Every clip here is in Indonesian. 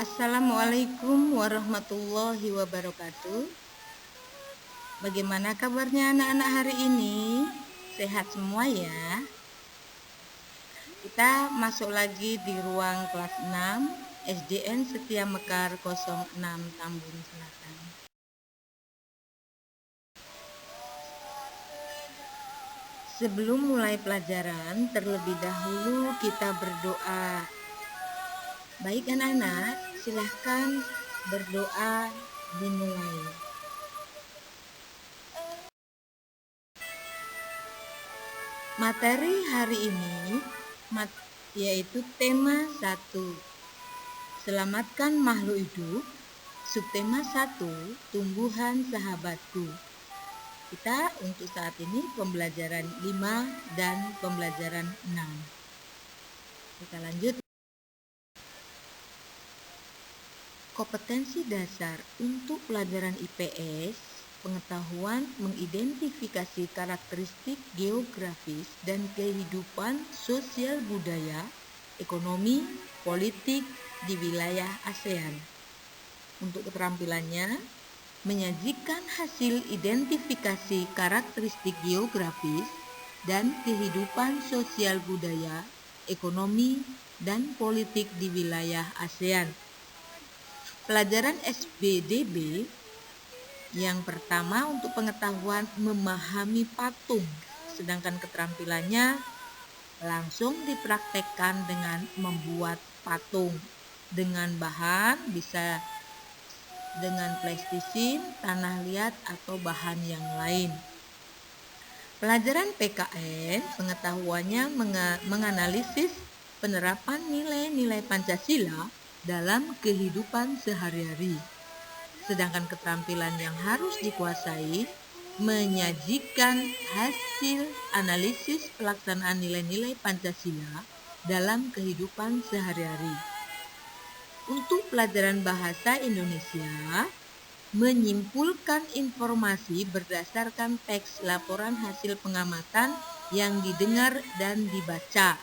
Assalamualaikum warahmatullahi wabarakatuh. Bagaimana kabarnya anak-anak hari ini? Sehat semua ya? Kita masuk lagi di ruang kelas 6 SDN Setia Mekar 06 Tambun Selatan. Sebelum mulai pelajaran, terlebih dahulu kita berdoa. Baik anak-anak, silahkan berdoa dimulai. Materi hari ini yaitu tema 1, selamatkan makhluk hidup. Subtema 1, tumbuhan sahabatku. Kita untuk saat ini pembelajaran 5 dan pembelajaran 6. Kita lanjut. Kompetensi dasar untuk pelajaran IPS, pengetahuan mengidentifikasi karakteristik geografis dan kehidupan sosial budaya, ekonomi, politik di wilayah ASEAN. Untuk keterampilannya, menyajikan hasil identifikasi karakteristik geografis dan kehidupan sosial budaya, ekonomi, dan politik di wilayah ASEAN. Pelajaran SBDB yang pertama untuk pengetahuan memahami patung, sedangkan keterampilannya langsung dipraktekkan dengan membuat patung dengan bahan bisa dengan plastisine, tanah liat atau bahan yang lain. Pelajaran PKN pengetahuannya menganalisis penerapan nilai-nilai Pancasila dalam kehidupan sehari-hari. Sedangkan keterampilan yang harus dikuasai menyajikan hasil analisis pelaksanaan nilai-nilai Pancasila dalam kehidupan sehari-hari. Untuk pelajaran bahasa Indonesia, menyimpulkan informasi berdasarkan teks laporan hasil pengamatan yang didengar dan dibaca.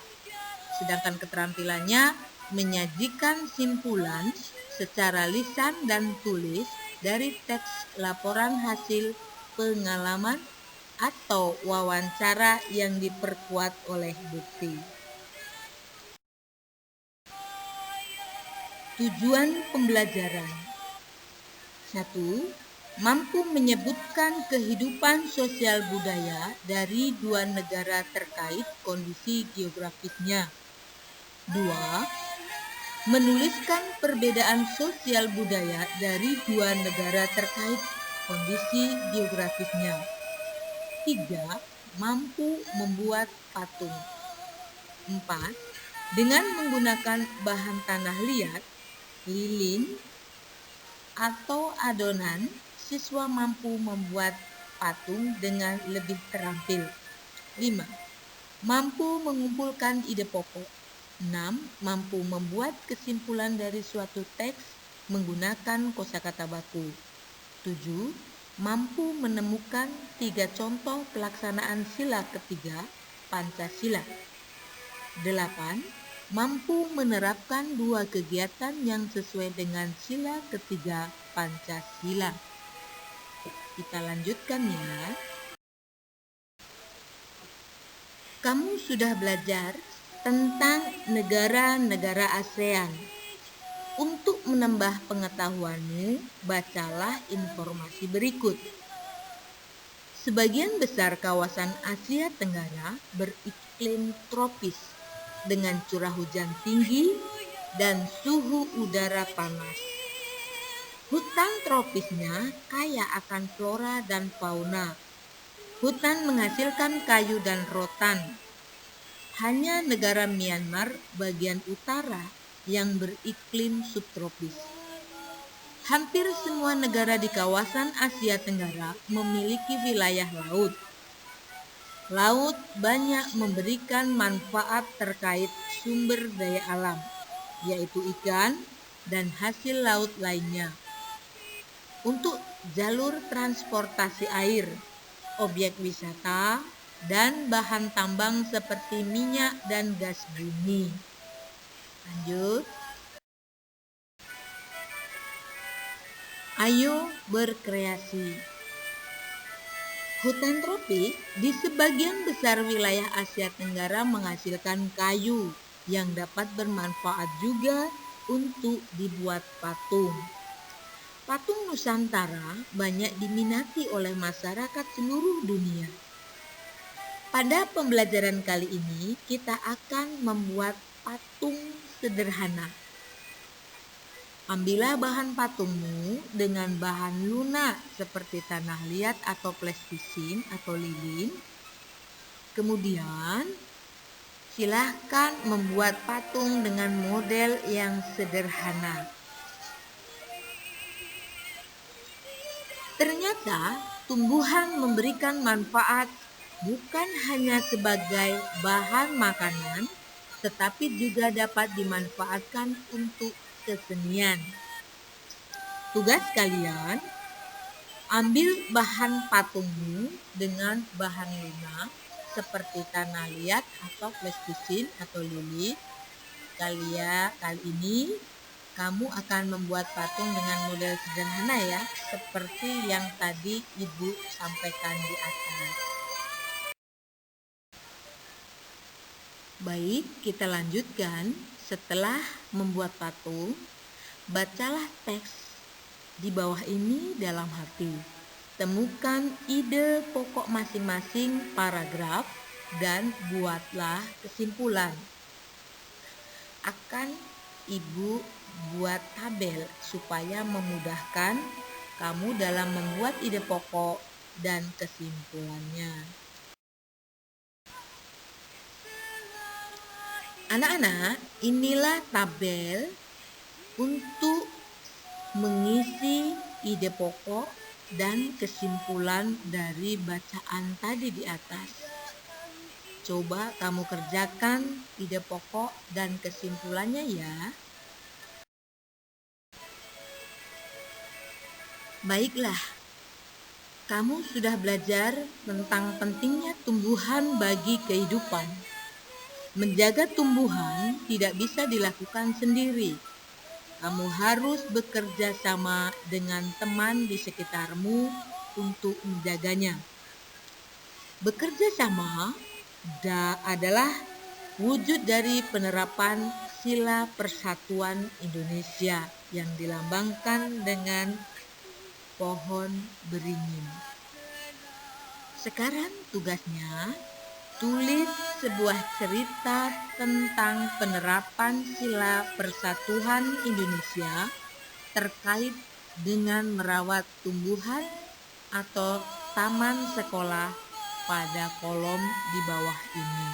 Sedangkan keterampilannya menyajikan simpulan secara lisan dan tulis dari teks laporan hasil pengalaman atau wawancara yang diperkuat oleh bukti. Tujuan pembelajaran 1. Mampu menyebutkan kehidupan sosial budaya dari dua negara terkait kondisi geografisnya. 2. Menuliskan perbedaan sosial budaya dari dua negara terkait kondisi geografisnya. 3. Mampu membuat patung. 4. Dengan menggunakan bahan tanah liat, lilin, atau adonan, siswa mampu membuat patung dengan lebih terampil. 5. Mampu mengumpulkan ide pokok. 6. Mampu membuat kesimpulan dari suatu teks menggunakan kosakata baku. 7. Mampu menemukan 3 contoh pelaksanaan sila ketiga Pancasila. 8. Mampu menerapkan 2 kegiatan yang sesuai dengan sila ketiga Pancasila. Kita lanjutkan ya. Kamu sudah belajar tentang negara-negara ASEAN. Untuk menambah pengetahuanmu, bacalah informasi berikut. Sebagian besar kawasan Asia Tenggara beriklim tropis dengan curah hujan tinggi dan suhu udara panas. Hutan tropisnya kaya akan flora dan fauna. Hutan menghasilkan kayu dan rotan. Hanya negara Myanmar bagian utara yang beriklim subtropis. Hampir semua negara di kawasan Asia Tenggara memiliki wilayah laut. Laut banyak memberikan manfaat terkait sumber daya alam, yaitu ikan dan hasil laut lainnya. Untuk jalur transportasi air, objek wisata, dan bahan tambang seperti minyak dan gas bumi. Lanjut. Ayo berkreasi. Hutan tropis di sebagian besar wilayah Asia Tenggara menghasilkan kayu yang dapat bermanfaat juga untuk dibuat patung. Patung Nusantara banyak diminati oleh masyarakat seluruh dunia. Pada pembelajaran kali ini, kita akan membuat patung sederhana. Ambillah bahan patungmu dengan bahan lunak seperti tanah liat atau plastisin atau lilin. Kemudian, silahkan membuat patung dengan model yang sederhana. Ternyata, tumbuhan memberikan manfaat bukan hanya sebagai bahan makanan, tetapi juga dapat dimanfaatkan untuk kesenian. Tugas kalian, ambil bahan patungmu dengan bahan lunak seperti tanah liat atau plastisin atau lilin. Kali ini kamu akan membuat patung dengan model sederhana ya, seperti yang tadi Ibu sampaikan di atas. Baik, kita lanjutkan. Setelah membuat patung, bacalah teks di bawah ini dalam hati. Temukan ide pokok masing-masing paragraf dan buatlah kesimpulan. Akan Ibu buat tabel supaya memudahkan kamu dalam membuat ide pokok dan kesimpulannya. Anak-anak, inilah tabel untuk mengisi ide pokok dan kesimpulan dari bacaan tadi di atas. Coba kamu kerjakan ide pokok dan kesimpulannya ya. Baiklah, kamu sudah belajar tentang pentingnya tumbuhan bagi kehidupan. Menjaga tumbuhan tidak bisa dilakukan sendiri. Kamu harus bekerja sama dengan teman di sekitarmu untuk menjaganya. Bekerja sama adalah wujud dari penerapan Sila Persatuan Indonesia yang dilambangkan dengan pohon beringin. Sekarang tugasnya, tulis sebuah cerita tentang penerapan Sila Persatuan Indonesia terkait dengan merawat tumbuhan atau taman sekolah pada kolom di bawah ini.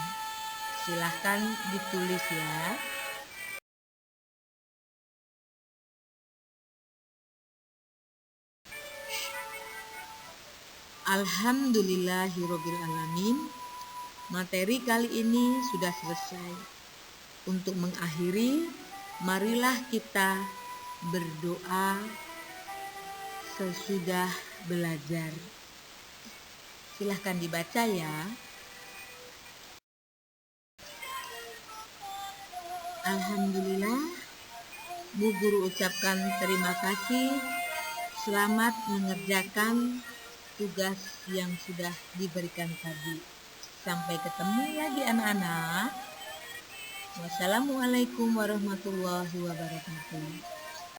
Silahkan ditulis ya. Alhamdulillahirrabbilalamin. Materi kali ini sudah selesai. Untuk mengakhiri, marilah kita berdoa sesudah belajar. Silahkan dibaca ya. Alhamdulillah, Bu Guru ucapkan terima kasih. Selamat mengerjakan tugas yang sudah diberikan tadi. Sampai ketemu lagi anak-anak. Wassalamualaikum warahmatullahi wabarakatuh.